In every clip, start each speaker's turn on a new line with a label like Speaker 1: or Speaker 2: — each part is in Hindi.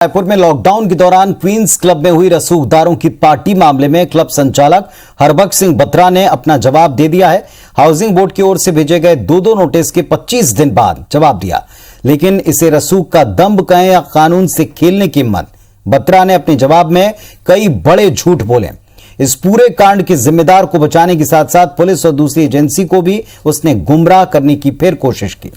Speaker 1: रायपुर में लॉकडाउन के दौरान क्वींस क्लब में हुई रसूखदारों की पार्टी मामले में क्लब संचालक हरबख्श सिंह बत्रा ने अपना जवाब दे दिया है। हाउसिंग बोर्ड की ओर से भेजे गए दो नोटिस के 25 दिन बाद जवाब दिया, लेकिन इसे रसूख का दम्भ कहें या कानून से खेलने की हिम्मत, बत्रा ने अपने जवाब में कई बड़े झूठ बोले। इस पूरे कांड के जिम्मेदार को बचाने के साथ साथ पुलिस और दूसरी एजेंसी को भी उसने गुमराह करने की फिर कोशिश की।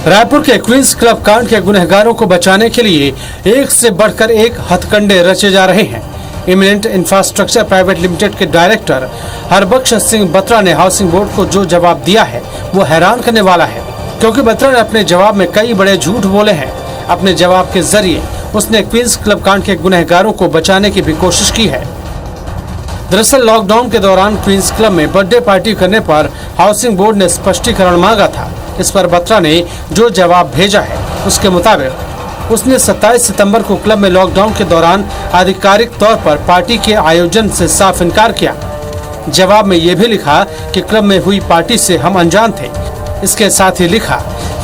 Speaker 2: रायपुर के क्वींस क्लब कांड के गुनहगारों को बचाने के लिए एक से बढ़कर एक हथकंडे रचे जा रहे हैं। इमिनेंट इंफ्रास्ट्रक्चर प्राइवेट लिमिटेड के डायरेक्टर हरबख्श सिंह बत्रा ने हाउसिंग बोर्ड को जो जवाब दिया है वो हैरान करने वाला है, क्योंकि बत्रा ने अपने जवाब में कई बड़े झूठ बोले हैं। अपने जवाब के जरिए उसने क्वींस क्लब कांड के गुनहगारों को बचाने की भी कोशिश की है। दरअसल लॉकडाउन के दौरान क्वींस क्लब में बर्थडे पार्टी करने पर हाउसिंग बोर्ड ने स्पष्टीकरण मांगा था। इस पर बत्रा ने जो जवाब भेजा है उसके मुताबिक उसने 27 सितंबर को क्लब में लॉकडाउन के दौरान आधिकारिक तौर पर पार्टी के आयोजन से साफ इनकार किया। जवाब में ये भी लिखा कि क्लब में हुई पार्टी से हम अनजान थे। इसके साथ ही लिखा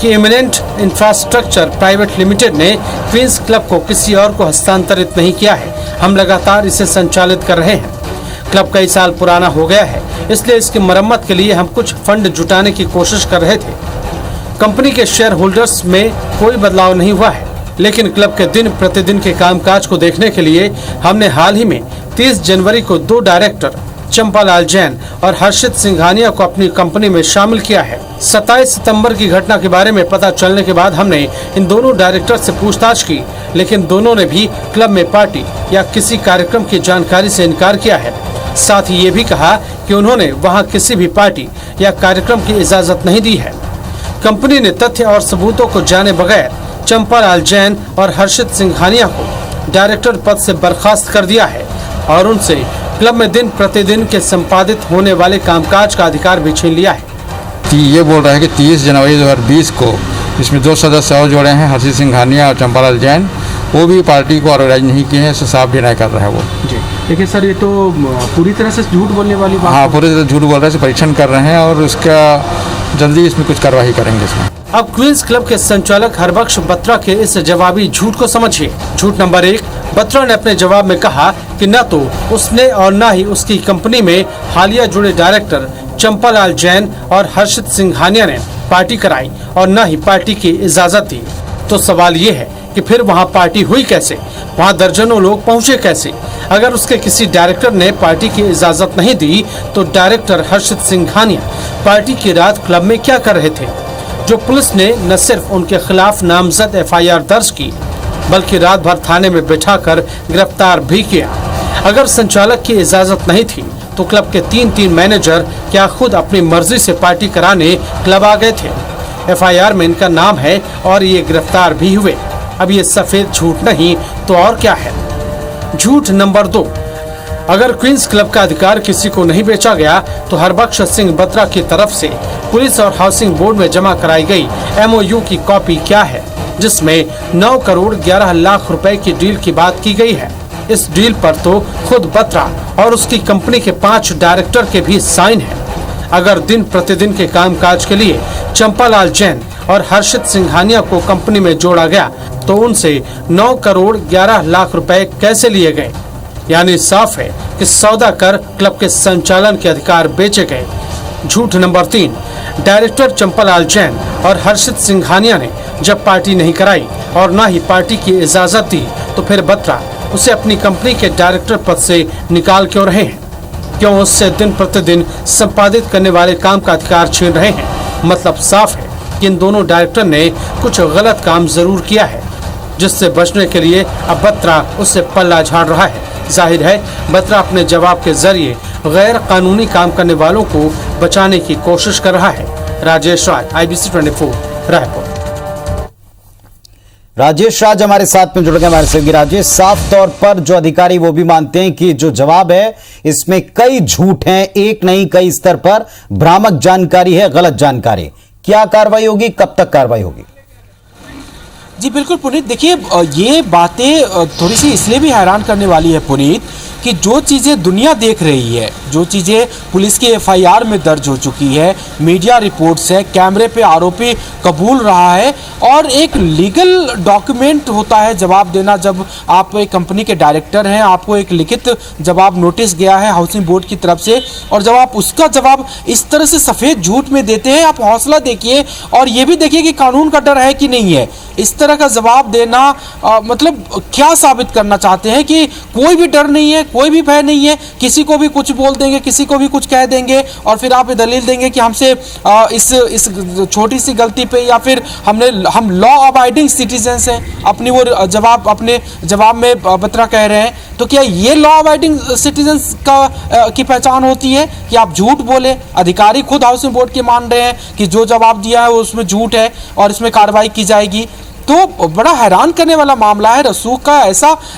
Speaker 2: कि इमिनेंट इंफ्रास्ट्रक्चर प्राइवेट लिमिटेड ने क्वींस क्लब को किसी और को हस्तांतरित नहीं किया है। हम लगातार इसे संचालित कर रहे हैं। क्लब कई साल पुराना हो गया है, इसलिए इसकी मरम्मत के लिए हम कुछ फंड जुटाने की कोशिश कर रहे थे। कंपनी के शेयर होल्डर्स में कोई बदलाव नहीं हुआ है, लेकिन क्लब के दिन प्रतिदिन के कामकाज को देखने के लिए हमने हाल ही में 30 जनवरी को 2 डायरेक्टर चंपालाल जैन और हर्षित सिंघानिया को अपनी कंपनी में शामिल किया है। 27 सितंबर की घटना के बारे में पता चलने के बाद हमने इन दोनों डायरेक्टर से पूछताछ की, लेकिन दोनों ने भी क्लब में पार्टी या किसी कार्यक्रम की जानकारी से इनकार किया है। साथ ही ये भी कहा कि उन्होंने वहां किसी भी पार्टी या कार्यक्रम की इजाजत नहीं दी है। कंपनी ने तथ्य और सबूतों को जाने बगैर चंपालाल जैन और हर्षित सिंघानिया को डायरेक्टर पद से बर्खास्त कर दिया है और उनसे क्लब में दिन प्रतिदिन के संपादित होने वाले कामकाज का अधिकार भी छीन लिया है।
Speaker 3: ये बोल रहा है कि 30 जनवरी 2020 को इसमें 2 सदस्य और जोड़े हैं, हर्षित सिंघानिया और चंपालाल जैन, वो भी पार्टी को ऑर्गेनाइज नहीं किए हैं। इससे साफ डिनाई कर रहा है वो
Speaker 2: जी। देखिए सर, ये तो पूरी तरह से झूठ बोलने वाली बात।
Speaker 3: हाँ, पूरी तरह झूठ बोल रहे हैं। परीक्षण कर रहे हैं और उसका जल्दी इसमें कुछ कार्रवाई करेंगे इसमें।
Speaker 2: अब क्वींस क्लब के संचालक हरबख्श बत्रा के इस जवाबी झूठ को समझिए। झूठ नंबर 1, बत्रा ने अपने जवाब में कहा कि न तो उसने और न ही उसकी कंपनी में हालिया जुड़े डायरेक्टर चंपालाल जैन और हर्षित सिंघानिया ने पार्टी कराई और न ही पार्टी की इजाजत दी। तो सवाल ये है कि फिर वहाँ पार्टी हुई कैसे, वहाँ दर्जनों लोग पहुँचे कैसे? अगर उसके किसी डायरेक्टर ने पार्टी की इजाजत नहीं दी तो डायरेक्टर हर्षित सिंघानिया पार्टी की रात क्लब में क्या कर रहे थे, जो पुलिस ने न सिर्फ उनके खिलाफ नामजद FIR दर्ज की बल्कि रात भर थाने में बिठाकर गिरफ्तार भी किया। अगर संचालक की इजाजत नहीं थी तो क्लब के 3 मैनेजर क्या खुद अपनी मर्जी से पार्टी कराने क्लब आ गए थे? FIR में इनका नाम है और ये गिरफ्तार भी हुए। अब ये सफेद झूठ नहीं तो और क्या है? झूठ नंबर 2, अगर क्वींस क्लब का अधिकार किसी को नहीं बेचा गया तो हरबख्श सिंह बत्रा की तरफ से पुलिस और हाउसिंग बोर्ड में जमा कराई गई MOU की कॉपी क्या है, जिसमें 9 करोड़ 11 लाख रुपए की डील की बात की गई है। इस डील पर तो खुद बत्रा और उसकी कंपनी के 5 डायरेक्टर के भी साइन है। अगर दिन प्रतिदिन के कामकाज के लिए चंपालाल जैन और हर्षित सिंघानिया को कंपनी में जोड़ा गया तो उनसे 9 करोड़ 11 लाख रुपए कैसे लिए गए? यानी साफ है कि सौदा कर क्लब के संचालन के अधिकार बेचे गए। झूठ नंबर 3, डायरेक्टर चंपालाल जैन और हर्षित सिंघानिया ने जब पार्टी नहीं कराई और न ही पार्टी की इजाजत दी तो फिर बत्रा उसे अपनी कंपनी के डायरेक्टर पद से निकाल क्यों रहे हैं? क्यों उससे दिन प्रतिदिन संपादित करने वाले काम का अधिकार छीन रहे हैं? मतलब साफ है कि इन दोनों डायरेक्टर ने कुछ गलत काम जरूर किया है, जिससे बचने के लिए अब बत्रा उससे पल्ला झाड़ रहा है। जाहिर है बत्रा अपने जवाब के जरिए गैर कानूनी काम करने वालों को बचाने की कोशिश कर रहा है। राजेश राज, IBC 24, रायपुर।
Speaker 1: राजेश राज हमारे साथ में जुड़ गए हमारे सहयोगी। राजेश, साफ तौर पर जो अधिकारी वो भी मानते हैं कि जो जवाब है इसमें कई झूठ हैं, एक नहीं कई स्तर पर भ्रामक जानकारी है, गलत जानकारी। क्या कार्रवाई होगी, कब तक कार्रवाई होगी?
Speaker 4: जी बिल्कुल पुनीत, देखिए ये बातें थोड़ी सी इसलिए भी हैरान करने वाली है पुनीत,
Speaker 2: कि जो चीज़ें दुनिया देख रही है, जो चीज़ें पुलिस की एफआईआर में दर्ज हो चुकी है, मीडिया रिपोर्ट्स है, कैमरे पे आरोपी कबूल रहा है और एक लीगल डॉक्यूमेंट होता है जवाब देना। जब आप एक कंपनी के डायरेक्टर हैं, आपको एक लिखित जवाब नोटिस गया है हाउसिंग बोर्ड की तरफ से, और जब आप उसका जवाब इस तरह से सफ़ेद झूठ में देते हैं, आप हौसला देखिए और ये भी देखिए कि कानून का डर है कि नहीं है। इस तरह का जवाब देना मतलब क्या साबित करना चाहते हैं कि कोई भी डर नहीं है, कोई भी भय नहीं है, किसी को भी कुछ बोल देंगे, किसी को भी कुछ कह देंगे और फिर आप ये दलील देंगे कि हमसे इस छोटी सी गलती पे या फिर हम लॉ अबाइडिंग सिटीजन्स हैं, अपनी वो अपने जवाब में बत्रा कह रहे हैं। तो क्या ये लॉ अबाइडिंग सिटीजन्स की पहचान होती है कि आप झूठ बोले? अधिकारी खुद हाउसिंग बोर्ड के मान रहे हैं कि जो जवाब दिया है वो उसमें झूठ है और इसमें कार्रवाई की जाएगी। तो बड़ा हैरान करने वाला मामला है रसूख का।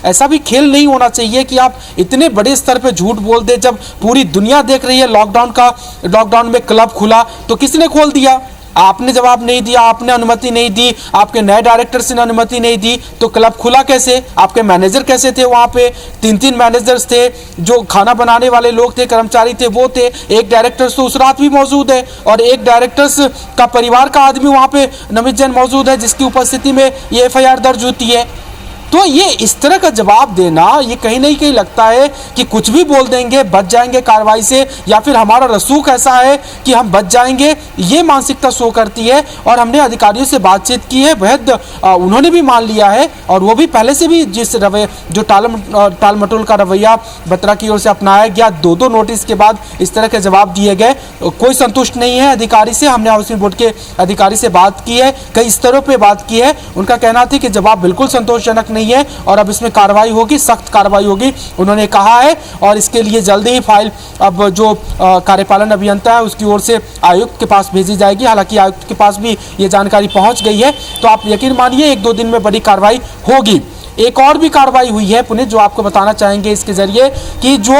Speaker 2: ऐसा भी खेल नहीं होना चाहिए कि आप इतने बड़े स्तर पे झूठ बोल दे। जब पूरी दुनिया देख रही है लॉकडाउन में क्लब खुला तो किसने खोल दिया? आपने जवाब नहीं दिया, आपने अनुमति नहीं दी, आपके नए डायरेक्टर से अनुमति नहीं दी, तो क्लब खुला कैसे? आपके मैनेजर कैसे थे वहाँ पे? 3 मैनेजर्स थे, जो खाना बनाने वाले लोग थे, कर्मचारी थे, वो थे। एक डायरेक्टर तो उस रात भी मौजूद है और एक डायरेक्टर्स का परिवार का आदमी वहाँ पे नमित जैन मौजूद है, जिसकी उपस्थिति में ये एफआईआर दर्ज होती है। तो ये इस तरह का जवाब देना, ये कहीं नहीं कहीं लगता है कि कुछ भी बोल देंगे, बच जाएंगे कार्रवाई से, या फिर हमारा रसूख ऐसा है कि हम बच जाएंगे, ये मानसिकता शो करती है। और हमने अधिकारियों से बातचीत की है, बेहद उन्होंने भी मान लिया है और वो भी पहले से भी जिस रवैया, जो टाल मटोल का रवैया बत्रा की ओर से अपनाया गया, 2 नोटिस के बाद इस तरह के जवाब दिए गए, कोई संतुष्ट नहीं है अधिकारी से। हमने हाउसिंग बोर्ड के अधिकारी से बात की है, कई स्तरों पर बात की है। उनका कहना था कि जवाब बिल्कुल संतोषजनक नहीं है और अब इसमें कार्रवाई होगी, सख्त कार्रवाई होगी, उन्होंने कहा है। और इसके लिए जल्दी ही फाइल अब जो कार्यपालन अभियंता है उसकी ओर से आयुक्त के पास भेजी जाएगी। हालांकि आयुक्त के पास भी ये जानकारी पहुंच गई है, तो आप यकीन मानिए 1-2 दिन में बड़ी कार्रवाई होगी। एक और भी कार्रवाई हुई है पुनीत, जो आपको बताना चाहेंगे इसके जरिए, कि जो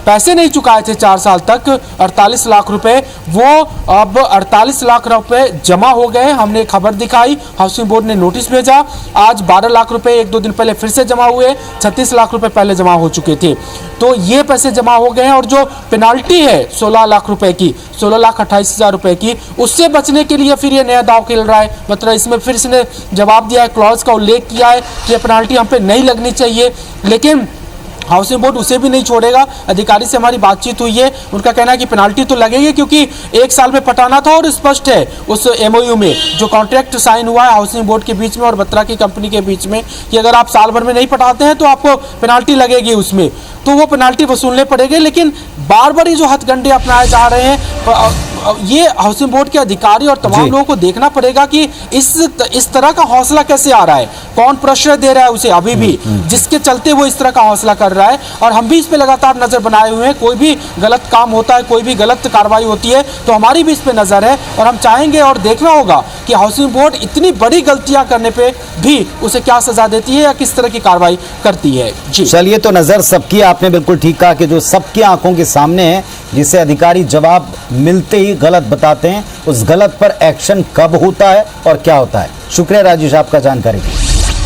Speaker 2: पैसे नहीं चुकाए थे 4 साल तक 48 लाख रुपए, वो अब 48 लाख रुपए जमा हो गए। हमने खबर दिखाई, हाउसिंग बोर्ड ने नोटिस भेजा। आज 12 लाख रुपए 1-2 दिन पहले फिर से जमा हुए, 36 लाख रुपए पहले जमा हो चुके थे। तो ये पैसे जमा हो गए हैं और जो पेनाल्टी है 16 लाख रुपए की, 16,28,000 रुपए की, उससे बचने के लिए फिर ये नया दाव खेल रहा है। मतलब इसमें फिर इसने जवाब दिया है, क्लॉज का उल्लेख किया है कि पेनाल्टी हम पे नहीं लगनी चाहिए, लेकिन हाउसिंग बोर्ड उसे भी नहीं छोड़ेगा। अधिकारी से हमारी बातचीत हुई है, उनका कहना है कि पेनाल्टी तो लगेगी क्योंकि 1 साल में पटाना था और स्पष्ट है उस एमओयू में जो कॉन्ट्रैक्ट साइन हुआ है हाउसिंग बोर्ड के बीच में और बत्रा की कंपनी के बीच में, कि अगर आप साल भर में नहीं पटाते हैं तो आपको पेनाल्टी लगेगी उसमें, तो वो पेनाल्टी वसूलने पड़ेगी। लेकिन बार बार ये जो हथकंडे अपनाए जा रहे हैं, ये हाउसिंग बोर्ड के अधिकारी और तमाम लोगों को देखना पड़ेगा कि इस तरह का हौसला कैसे आ रहा है, कौन प्रेशर दे रहा है उसे अभी भी, जिसके चलते वो इस तरह का हौसला कर रहा है। और हम भी इस पे लगातार नजर बनाए हुए हैं, कोई भी गलत काम होता है, कोई भी गलत कार्रवाई होती है तो हमारी भी इस पे नजर है और हम चाहेंगे और देखना होगा कि हाउसिंग बोर्ड इतनी बड़ी गलतियां करने पे भी उसे क्या सजा देती है या किस तरह की कार्रवाई करती है। जी
Speaker 1: चलिए, तो नजर सबकी, आपने बिल्कुल ठीक कहा कि जो सबकी आंखों के सामने है, जिसे अधिकारी जवाब मिलते ही गलत बताते हैं, उस गलत पर एक्शन कब होता है और क्या होता है। शुक्रिया राजेश आपका जानकारी के लिए।